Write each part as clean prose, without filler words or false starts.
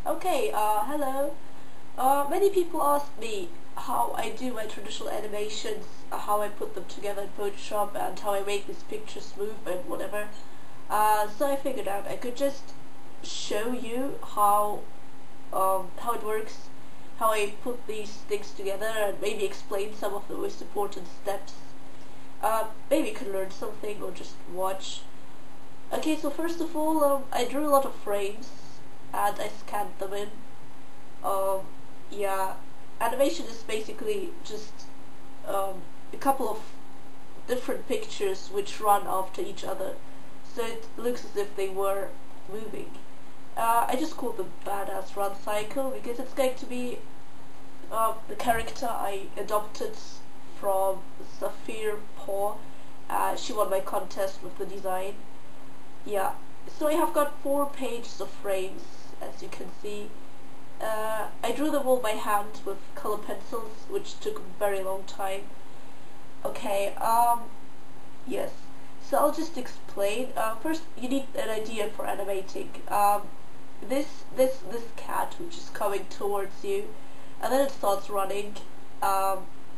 Okay, hello. Many people ask me how I do my traditional animations, how I put them together in Photoshop, and how I make these pictures move and whatever. So I figured out I could just show you how it works, how I put these things together, and maybe explain some of the most important steps. Maybe you can learn something or just watch. Okay, so first of all, I drew a lot of frames and I scanned them in. Um, yeah, animation is basically just a couple of different pictures which run after each other, so it looks as if they were moving. I just called them Badass Run Cycle because it's going to be the character I adopted from Saphir Paw. She won my contest with the design. Yeah, so I have got 4 pages of frames, as you can see. I drew them all by hand with color pencils, which took a very long time. Okay, yes. So I'll just explain. First, you need an idea for animating. This cat, which is coming towards you, and then it starts running,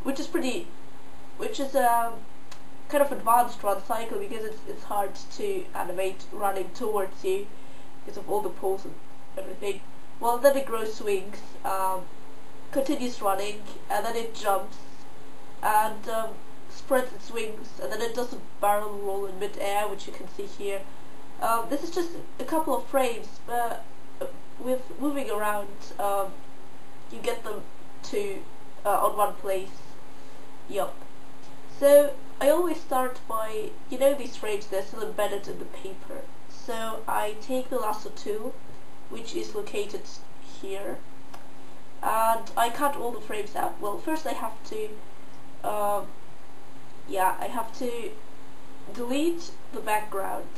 which is kind of advanced run cycle because it's hard to animate running towards you because of all the pulls and everything. Well, then it grows wings, continues running, and then it jumps and spreads its wings, and then it does a barrel roll in mid-air, which you can see here. This is just a couple of frames, but with moving around, you get them to on one place. Yup. So I always start by, these frames, they're still embedded in the paper. So I take the lasso tool, which is located here, and I cut all the frames out. Well, first I have to, I have to delete the background,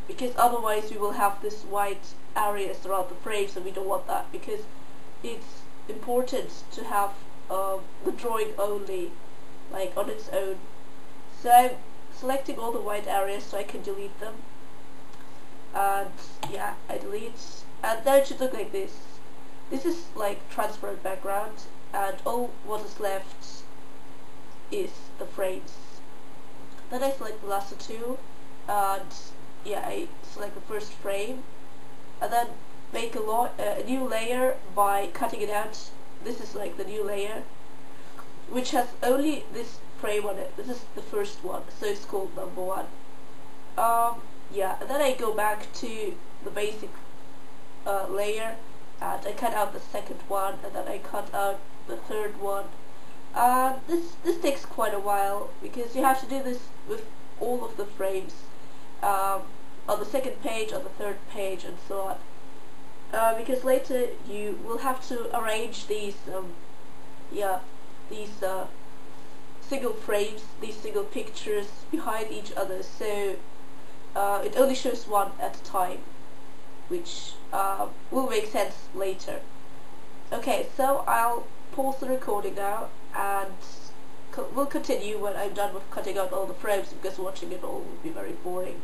because otherwise we will have this white area throughout the frames, and we don't want that, because it's important to have the drawing only, like on its own. So I'm selecting all the white areas so I can delete them, and yeah, I delete, and now it should look like this. This is like transparent background, and all what is left is the frames. Then I select the lasso tool, and yeah, I select the first frame, and then make a new layer by cutting it out. This is like the new layer, which has only this frame on it. This is the first one, so it's called number 1. Yeah, and then I go back to the basic layer, and I cut out the second one, and then I cut out the third one. This takes quite a while because you have to do this with all of the frames on the second page, on the third page, and so on. Because later you will have to arrange these single frames, these single pictures behind each other, so it only shows one at a time, which will make sense later. Okay, so I'll pause the recording now, and we'll continue when I'm done with cutting out all the frames, because watching it all would be very boring.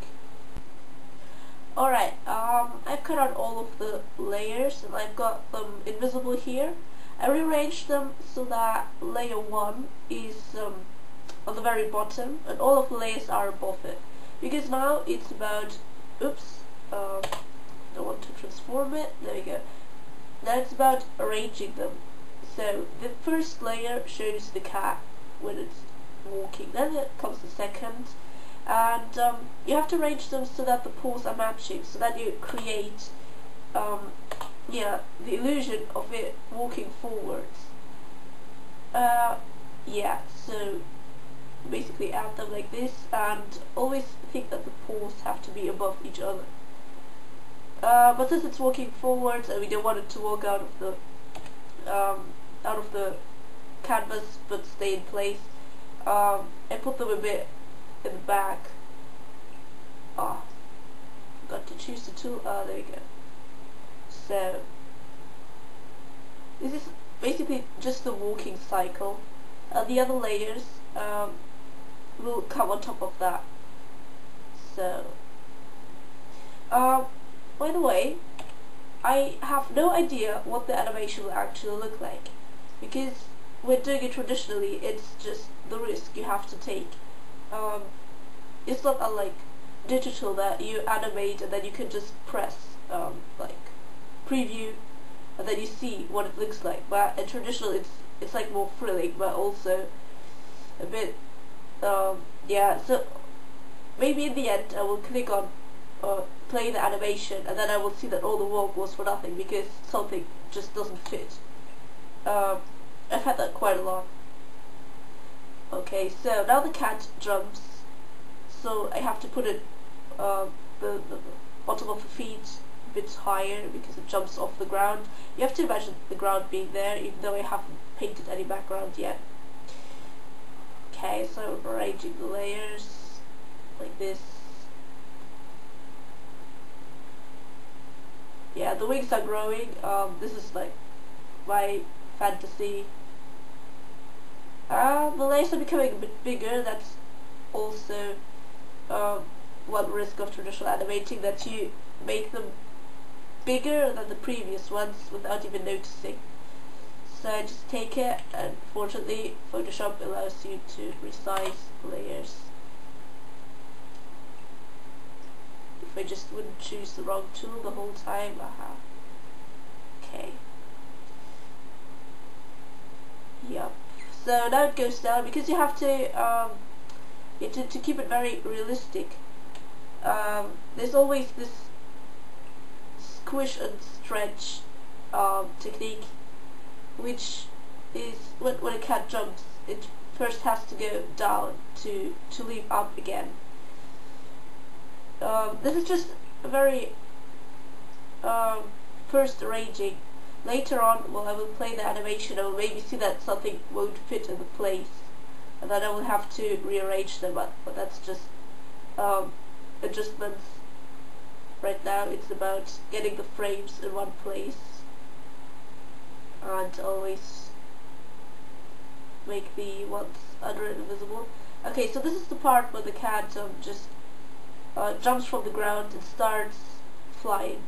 Alright, I've cut out all of the layers, and I've got them invisible here. I rearranged them so that layer 1 is on the very bottom, and all of the layers are above it. Because now it's about, I want to transform it, there we go. Now it's about arranging them. So the first layer shows the cat when it's walking, then it comes the second, and you have to arrange them so that the paws are matching, so that you create the illusion of it walking forwards. Yeah, so basically add them like this, and always think that the paws have to be above each other. But since it's walking forwards and we don't want it to walk out of the canvas but stay in place, I put them a bit in the back. Forgot to choose the tool. There we go. So this is basically just the walking cycle. The other layers will come on top of that. So by the way, I have no idea what the animation will actually look like, because when doing it traditionally, it's just the risk you have to take. Um, it's not unlike digital that you animate and then you can just press like preview and then you see what it looks like. But in traditional, it's like more thrilling, but also a bit yeah. So maybe in the end, I will click on play the animation, and then I will see that all the work was for nothing because something just doesn't fit. I've had that quite a lot. Okay, so now the cat jumps, so I have to put it the bottom of the feet a bit higher because it jumps off the ground. You have to imagine the ground being there, even though I haven't painted any background yet. Okay, so I'm arranging the layers like this. Yeah, the wings are growing. This is like my fantasy. The layers are becoming a bit bigger. That's also one risk of traditional animating, that you make them bigger than the previous ones without even noticing. So I just take it, and fortunately Photoshop allows you to resize layers. If I just wouldn't choose the wrong tool the whole time, okay. Yep. So now it goes down because you have to keep it very realistic. There's always this squish and stretch technique, which is when a cat jumps, it first has to go down to leap up again. This is just a very first arranging. Later on, well, I will play the animation, I will maybe see that something won't fit in the place, and then I will have to rearrange them, but that's just adjustments. Right now it's about getting the frames in one place and always make the ones under it invisible. Okay, so this is the part where the cat just jumps from the ground and starts flying.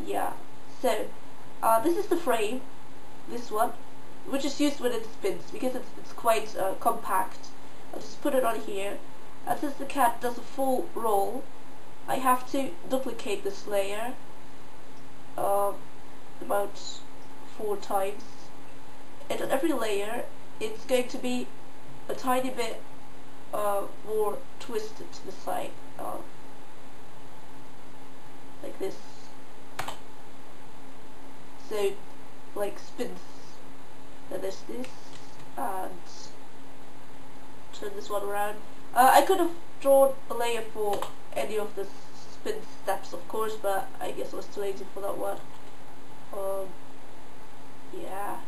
Yeah, so this is the frame, this one, which is used when it spins because it's quite compact. I'll just put it on here, and since the cat does a full roll, I have to duplicate this layer about 4 times, and on every layer it's going to be a tiny bit more twisted to the side, like this. So like spins, and there's this, and turn this one around. I could have drawn a layer for any of the spin steps, of course, but I guess I was too lazy for that one. Yeah.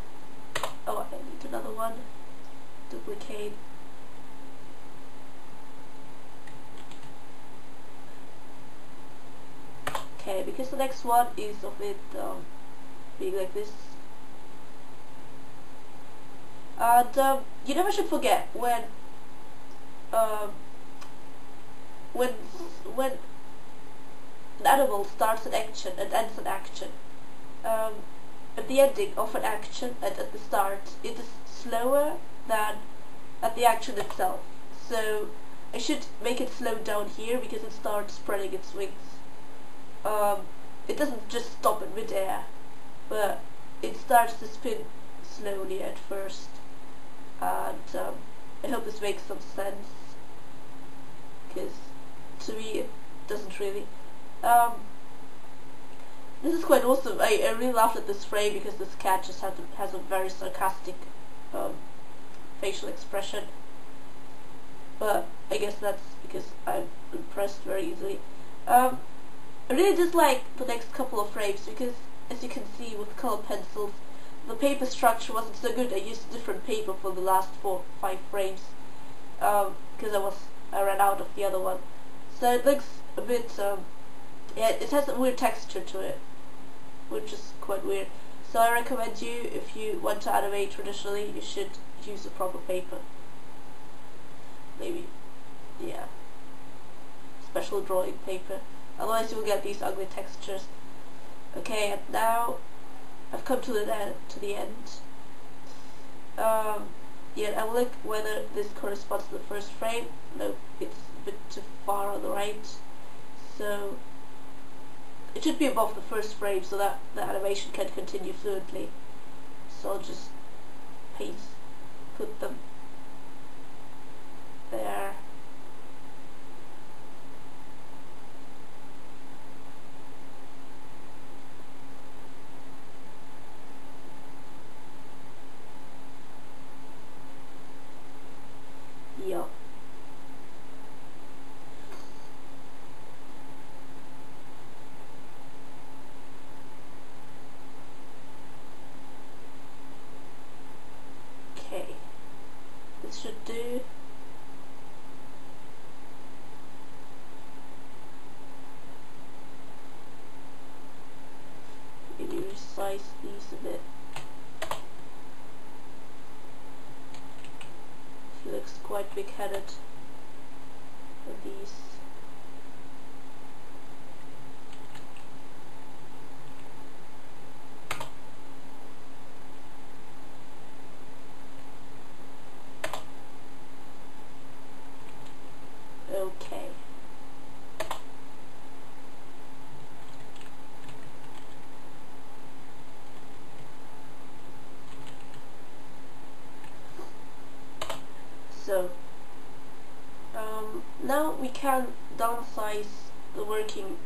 Oh, I need another one. Duplicate. Okay, because the next one is of it being like this. And you never should forget when an animal starts an action and ends an action. At the ending of an action and at the start, it is slower than at the action itself. So I should make it slow down here because it starts spreading its wings. It doesn't just stop in midair, but it starts to spin slowly at first, and I hope this makes some sense, because to me it doesn't really. This is quite awesome. I really laughed at this frame because this cat just has a very sarcastic facial expression, but I guess that's because I'm impressed very easily. I really dislike the next couple of frames because, as you can see with color pencils, the paper structure wasn't so good. I used different paper for the last 4 or 5 frames because I ran out of the other one. So it looks a bit, yeah, it has a weird texture to it, which is quite weird. So I recommend you, if you want to animate traditionally, you should use a proper paper. Maybe, yeah, special drawing paper. otherwise you will get these ugly textures. Okay, and now I've come to the end. Yeah, I'll look whether this corresponds to the first frame. No, it's a bit too far on the right, so it should be above the first frame so that the animation can continue fluently. So I'll just put them there. Yeah. Okay. This should do. Maybe resize these a bit. He looks quite big-headed with these. Okay. So, now we can downsize the working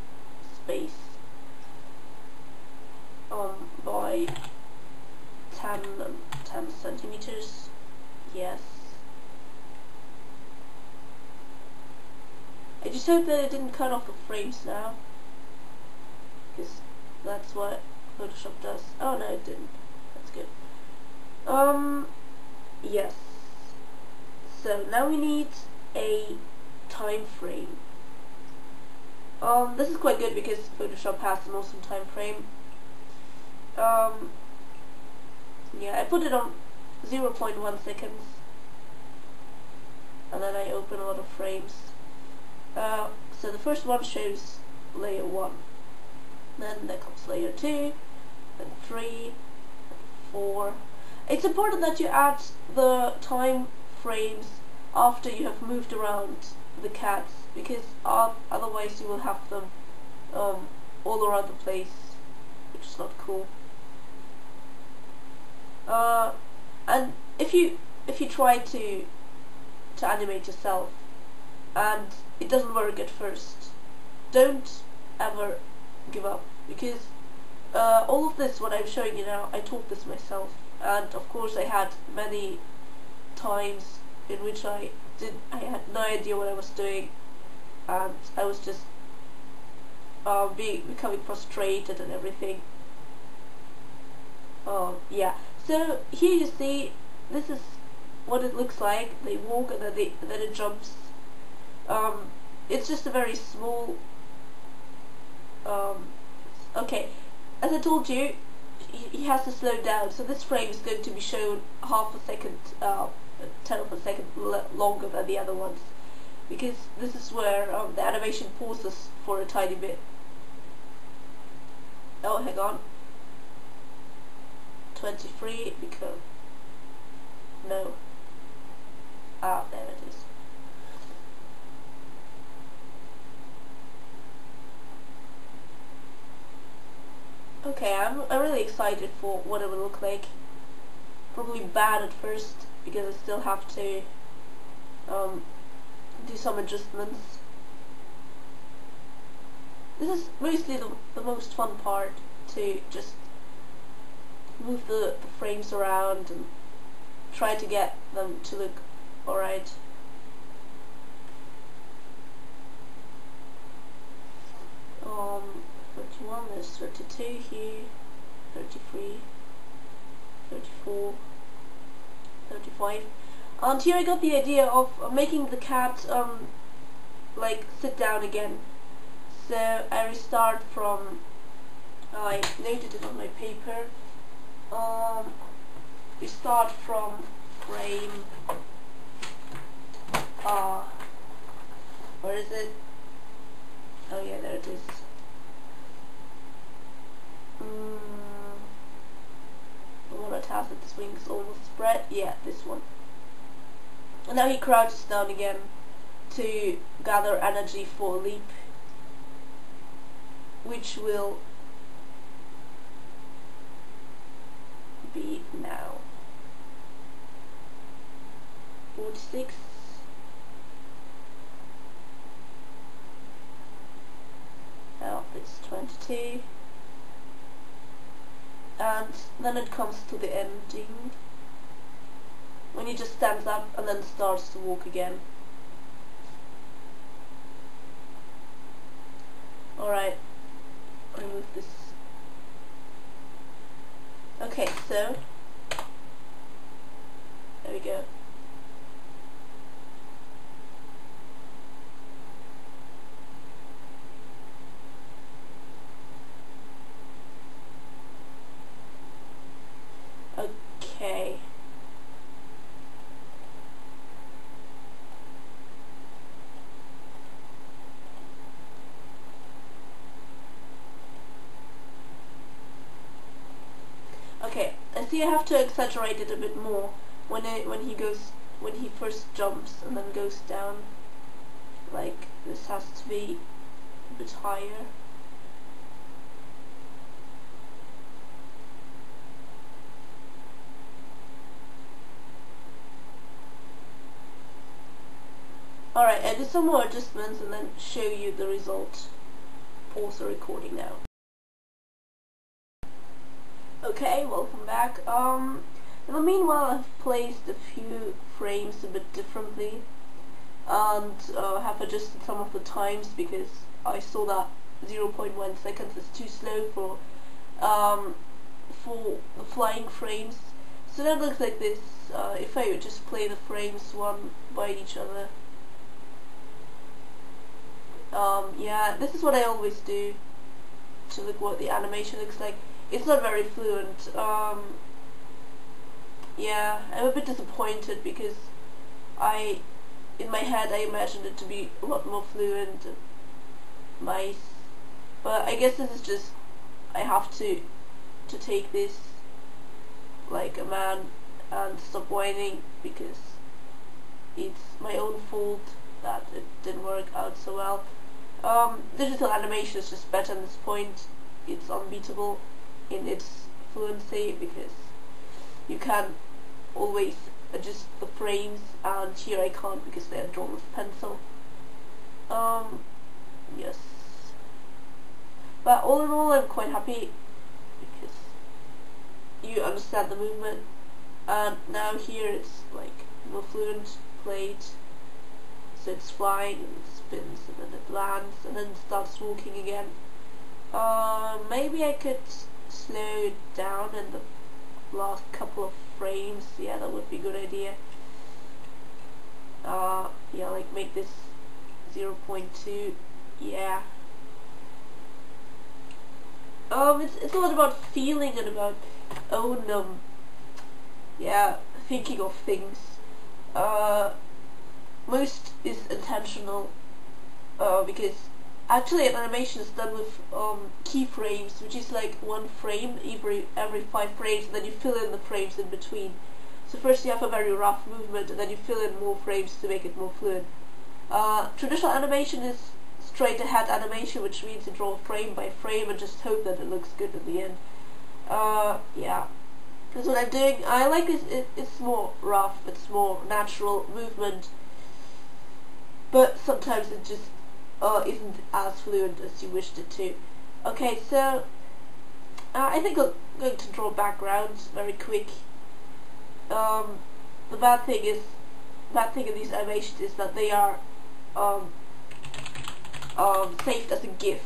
space by 10 centimeters. Yes. I just hope that it didn't cut off the frames now, because that's what Photoshop does. Oh no, it didn't. That's good. Yes. So now we need a time frame. This is quite good because Photoshop has an awesome time frame. Yeah, I put it on 0.1 seconds, and then I open a lot of frames. So the first one shows layer 1, then there comes layer 2, then 3, then 4. It's important that you add the time frames after you have moved around the cats, because otherwise you will have them all around the place, which is not cool. And if you try to animate yourself and it doesn't work at first, don't ever give up, because all of this, what I'm showing you now, I taught this myself, and of course I had many times in which I had no idea what I was doing, and I was just becoming frustrated and everything. Yeah, so here you see, this is what it looks like. They walk and then it jumps. It's just a very small. Okay, as I told you, he has to slow down, so this frame is going to be shown half a second, 10th of a second longer than the other ones, because this is where the animation pauses for a tiny bit. Oh, hang on. 23, because no. Ah, there it is. Okay, I'm really excited for what it will look like. Probably bad at first because I still have to do some adjustments. This is mostly the most fun part, to just move the frames around and try to get them to look alright. Um, 31, there's 32 here, 33, 34, 35. And here I got the idea of making the cat like sit down again. So I restart from, I noted it on my paper. We start from frame, where is it? Oh yeah, there it is. The one that has its wings almost spread. Yeah, this one. And now he crouches down again to gather energy for a leap, which will be now. 46. Now it's 22. And then it comes to the ending, when he just stands up and then starts to walk again. Alright, remove this. Okay, so there we go. Okay. Okay, I see I have to exaggerate it a bit more when he first jumps and then goes down. Like, this has to be a bit higher. Alright, I did some more adjustments and then show you the result. Pause the recording now. Okay, welcome back. In the meanwhile, I've placed a few frames a bit differently and have adjusted some of the times because I saw that 0.1 seconds is too slow for the flying frames. So that looks like this. If I would just play the frames one by each other. Yeah, this is what I always do to look what the animation looks like. It's not very fluent. Yeah, I'm a bit disappointed because in my head I imagined it to be a lot more fluent and nice. But I guess this is just, I have to take this like a man and stop whining because it's my own fault that it didn't work out so well. Digital animation is just better at this point. It's unbeatable in its fluency because you can always adjust the frames, and here I can't because they are drawn with pencil. Yes. But all in all, I'm quite happy because you understand the movement, and now here it's like more fluent played. So it's flying and it spins and then it lands and then starts walking again. Maybe I could slow it down in the last couple of frames. Yeah, that would be a good idea. Yeah, like make this 0.2. Yeah. It's a lot about feeling and about yeah, thinking of things. Most is intentional because actually an animation is done with keyframes, which is like one frame every 5 frames, and then you fill in the frames in between. So first you have a very rough movement, and then you fill in more frames to make it more fluid. Traditional animation is straight ahead animation, which means you draw frame by frame and just hope that it looks good at the end. Yeah. That's what I'm doing. I like it. It's more rough, it's more natural movement, but sometimes it just isn't as fluent as you wished it to. Okay, so I think I'm going to draw backgrounds very quick. The bad thing in these animations is that they are saved as a GIF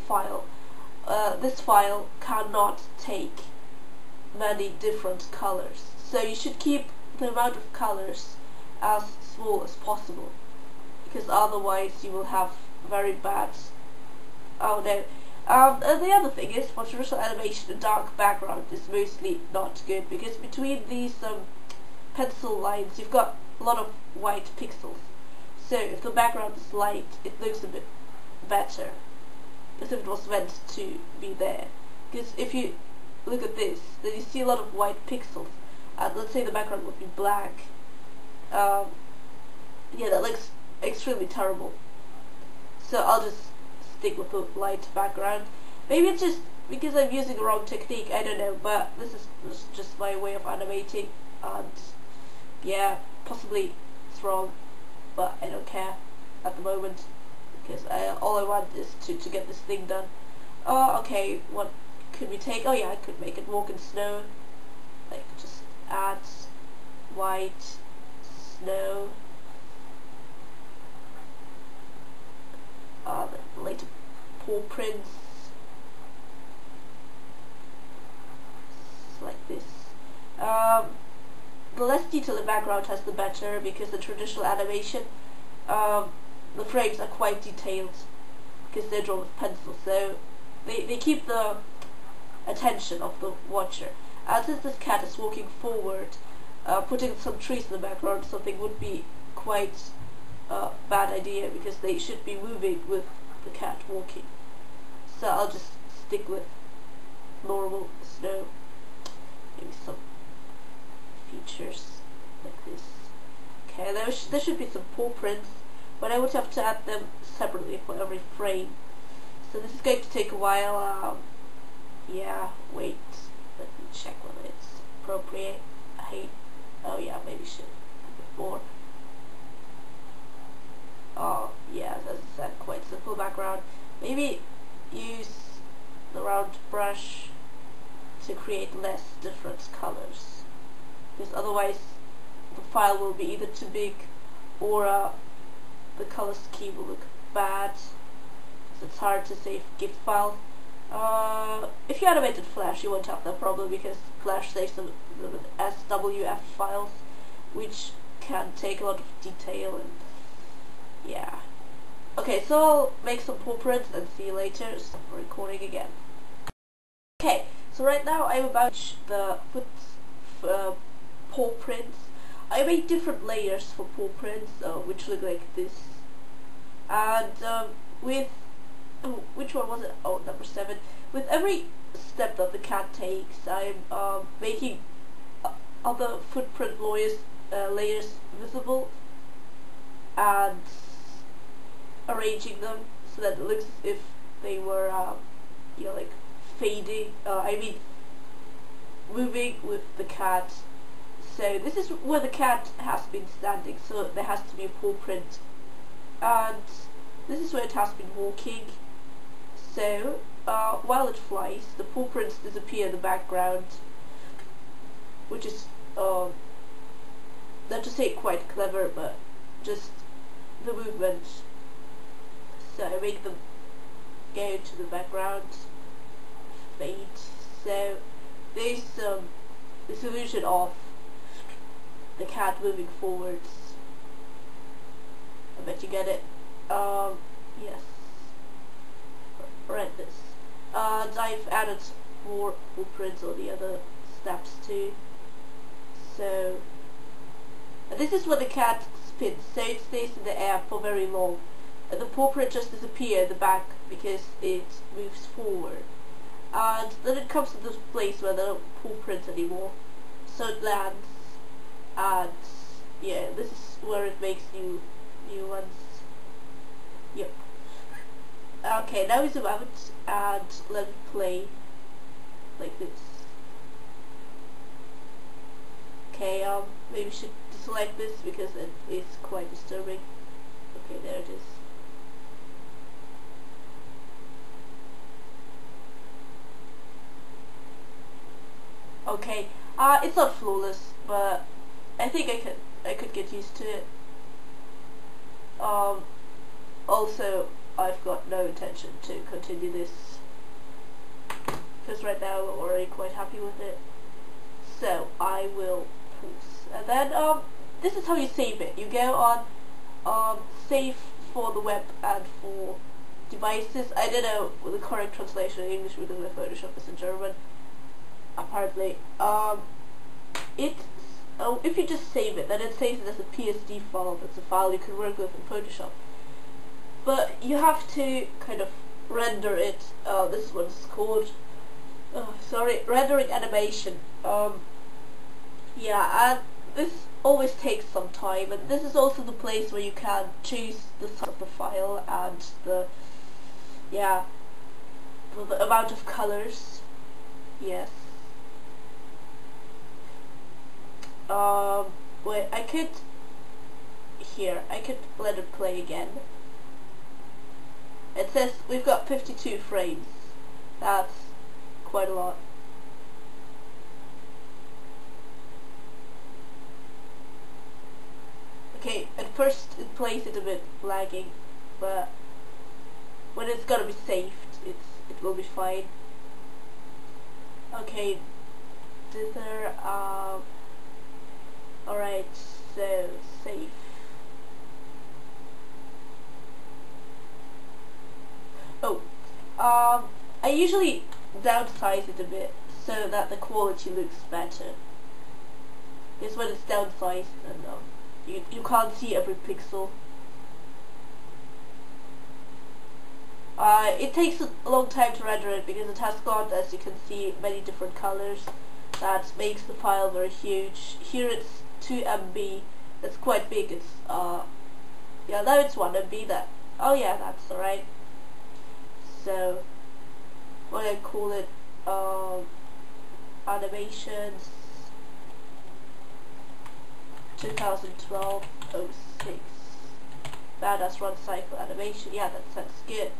file. This file cannot take many different colors, so you should keep the amount of colors as small as possible, because otherwise you will have very bad. Oh no. And the other thing is, for traditional animation, a dark background is mostly not good, because between these pencil lines you've got a lot of white pixels. So if the background is light, it looks a bit better, as if it was meant to be there. Because if you look at this, then you see a lot of white pixels, and let's say the background would be black. Yeah, that looks extremely terrible. So I'll just stick with the light background. Maybe it's just because I'm using the wrong technique, I don't know, but this is just my way of animating, and yeah, possibly it's wrong, but I don't care at the moment, because all I want is to get this thing done. Okay, what could we take? Oh yeah, I could make it walk in snow, like just add white snow, the later paw prints, like this. The less detail the background has, the better, because the traditional animation, the frames are quite detailed because they're drawn with pencil, so they keep the attention of the watcher. And since this cat is walking forward, putting some trees in the background or something would be quite a bad idea, because they should be moving with the cat walking. So I'll just stick with normal snow. Maybe some features like this. Okay, there should be some paw prints, but I would have to add them separately for every frame. So this is going to take a while. Yeah, wait, let me check whether it's appropriate. Oh yeah, maybe should a bit more. Oh yeah, as I said, quite simple background. Maybe use the round brush to create less different colors, because otherwise the file will be either too big or the color scheme will look bad. So it's hard to save GIF file. If you animated Flash, you won't have that problem, because Flash saves them as SWF files, which can take a lot of detail, and yeah. Okay, so I'll make some paw prints and see you later. Stop recording again. Okay, so right now I'm about the paw prints. I made different layers for paw prints, which look like this. And with which one was it? Oh, number 7. With every step that the cat takes, I'm making other footprint layers visible and arranging them so that it looks as if they were, you know, like fading. I mean, moving with the cat. So this is where the cat has been standing, so there has to be a paw print, and this is where it has been walking. So while it flies, the paw prints disappear in the background, which is not to say quite clever, but just the movement. So I make them go to the background, fade. So there's this illusion of the cat moving forwards. I bet you get it. Yes. Read this. And I've added more blueprints on the other steps too. So, and this is where the cat spins, so it stays in the air for very long. And the paw print just disappears at the back because it moves forward. And then it comes to this place where there are no paw prints anymore. So it lands, and yeah, this is where it makes new ones. Yep. Okay, now we zoom out and let it play like this. Okay, maybe we should deselect this because it is quite disturbing. Okay, there it is. Okay, it's not flawless, but I think I could get used to it. Also, I've got no intention to continue this, because right now I'm already quite happy with it. So I will pause, and then this is how you save it. You go on save for the web and for devices. I don't know the correct translation in English because my Photoshop is in German. Apparently, if you just save it, then it saves it as a PSD file. That's a file you can work with in Photoshop. but you have to kind of render it. This is what it's called. Sorry, rendering animation. Yeah, and this always takes some time, and this is also the place where you can choose the size of the file and the amount of colors. Yes. Wait, I could let it play again. It says we've got 52 frames. That's quite a lot. Okay, at first it plays it a bit lagging, but when it's gonna be saved, it will be fine. Okay, dither, alright, so save. Oh, I usually downsize it a bit so that the quality looks better. Because when it's downsized, and you can't see every pixel. It takes a long time to render it because it has got, as you can see, many different colors. That makes the file very huge. Here it's 2 MB. That's quite big. It's yeah, now it's 1 MB. Oh yeah, that's alright. So what do I call it? Animations 2012-06 Badass Run Cycle Animation. Yeah, that sounds good.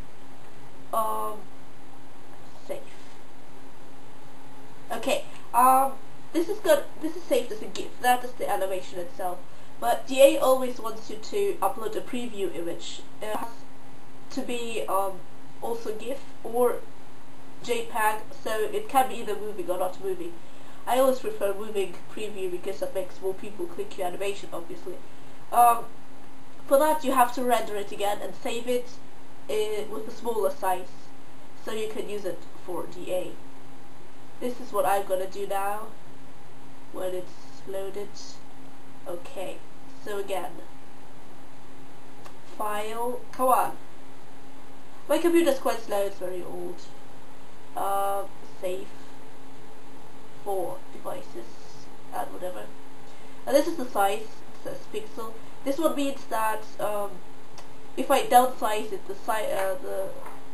Save. Okay. This is saved as a GIF. That is the animation itself. But DA always wants you to upload a preview image. It has to be also GIF or JPEG, so it can be either moving or not moving. I always prefer moving preview because that makes more people click your animation, obviously. For that you have to render it again and save it with a smaller size, so you can use it for DA. This is what I'm gonna do now when it's loaded. Okay, so again, file, come on. My computer's quite slow, it's very old. Save for devices and whatever. And this is the size, it says pixel. This one means that if I downsize it,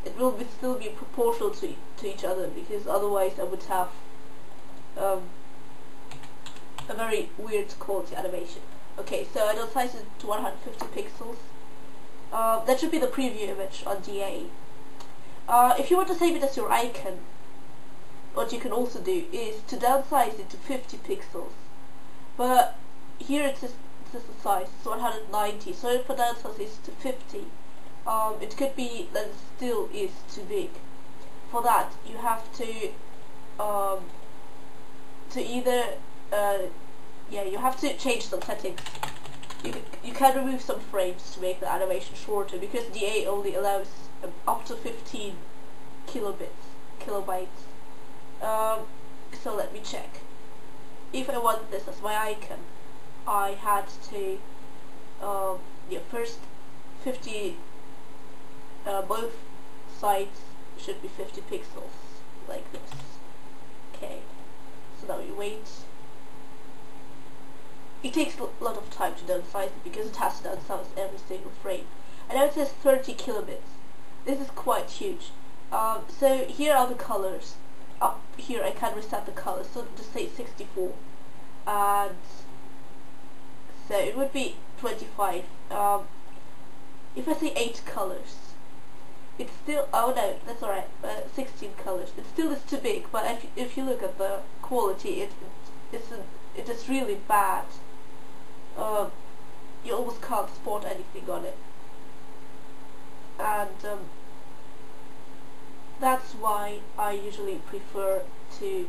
it will still be proportional to each other, because otherwise I would have a very weird quality animation. Okay, so I downsize it to 150 pixels. That should be the preview image on DA. If you want to save it as your icon, what you can also do is to downsize it to 50 pixels. But here it says the size, it's 190, so if I downsize it to 50, it could be that it still is too big. For that, you have to either you have to change some settings. You can remove some frames to make the animation shorter, because DA only allows up to 15 kilobytes. So let me check. If I want this as my icon, I had to first 50, both sides should be 50 pixels, like this. Okay, so now you wait. It takes a lot of time to downsize it because it has to downsize every single frame. And now it says 30 kilobits. This is quite huge. So here are the colors. Up here I can reset the colors, so just say 64. And so it would be 25. If I say 8 colors, it's still, oh no, that's alright, 16 colors. It still is too big, but if you look at the quality, it is really bad. You almost can't spot anything on it. And that's why I usually prefer to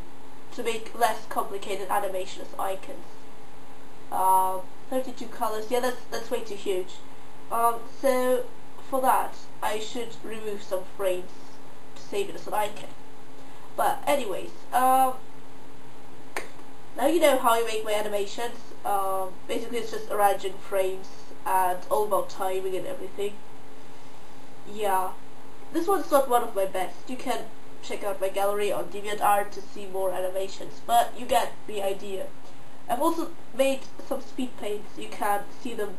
make less complicated animation as icons. 32 colors, yeah, that's way too huge. So for that, I should remove some frames to save it as an icon. But anyways, now you know how I make my animations. Basically it's just arranging frames and all about timing and everything. yeah, this one's not one of my best. You can check out my gallery on DeviantArt to see more animations, but you get the idea. I've also made some speed paints. You can see them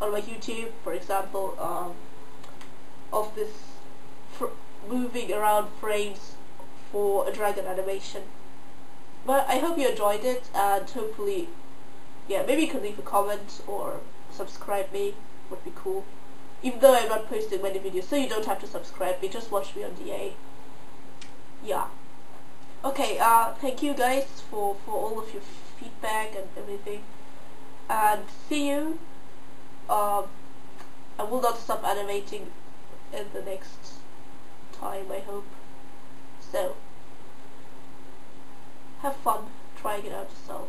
on my YouTube, for example, of this moving around frames for a dragon animation. But I hope you enjoyed it, and hopefully, yeah, maybe you can leave a comment or subscribe me, would be cool. Even though I'm not posting many videos, so you don't have to subscribe me, just watch me on DA. Yeah. Okay, thank you guys for all of your feedback and everything. And see you. I will not stop animating in the next time, I hope. So, have fun trying it out yourself.